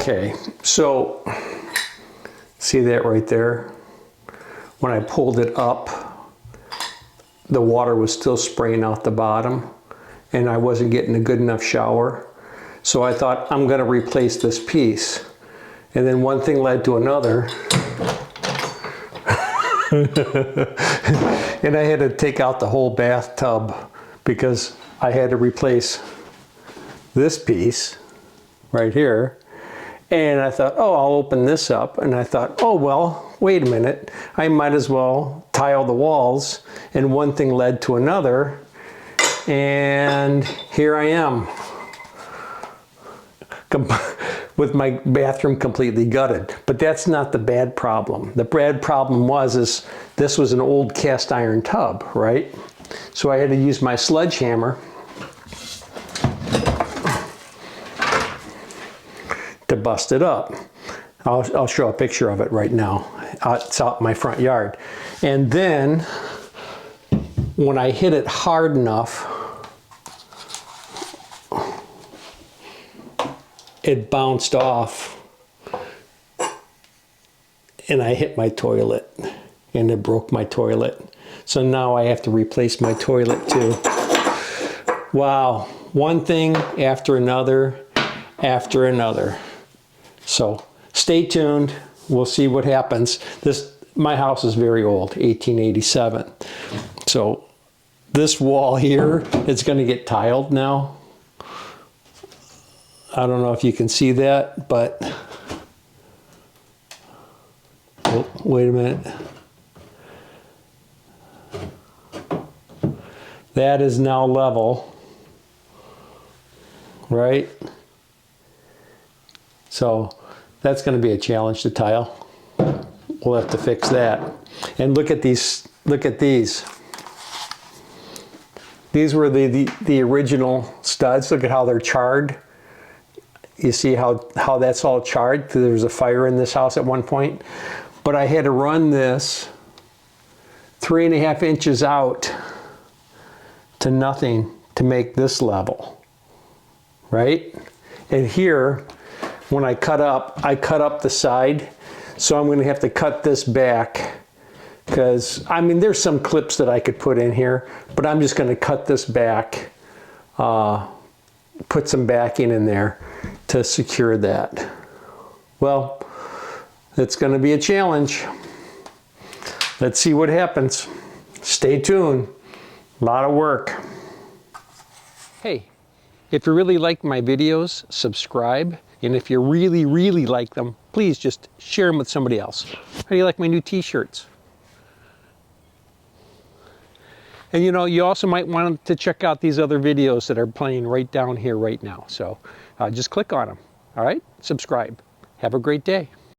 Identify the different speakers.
Speaker 1: Okay, so see that right there? When I pulled it up, the water was still spraying out the bottom and I wasn't getting a good enough shower. So I thought, I'm gonna replace this piece. And then one thing led to another. And I had to take out the whole bathtub because I had to replace this piece right here. And I thought, oh, I'll open this up. And I thought, oh, well, wait a minute. I might as well tile the walls. And one thing led to another. And here I am with my bathroom completely gutted. But that's not the bad problem. The bad problem is this was an old cast iron tub, right? So I had to use my sledgehammer to bust it up. I'll show a picture of it right now. It's out in my front yard. And then when I hit it hard enough, it bounced off and I hit my toilet and it broke my toilet. So now I have to replace my toilet too. Wow, one thing after another after another. So stay tuned. We'll see what happens. My house is very old, 1887. So this wall here is going to get tiled now. I don't know if you can see that, but oh, wait a minute. That is now level, right? So that's going to be a challenge to tile. We'll have to fix that. And look at these. Look at these. These were the original studs. Look at how they're charred. You see how that's all charred? There was a fire in this house at one point. But I had to run this 3.5 inches out to nothing to make this level, right? And here, when I cut up the side. So I'm going to have to cut this back because, I mean, there's some clips that I could put in here, but I'm just going to cut this back, put some backing in there to secure that. Well, it's going to be a challenge. Let's see what happens. Stay tuned. A lot of work. Hey, if you really like my videos, subscribe. And if you really, really like them, please just share them with somebody else. How do you like my new t-shirts? And you know, you also might want to check out these other videos that are playing right down here right now. So just click on them. All right? Subscribe. Have a great day.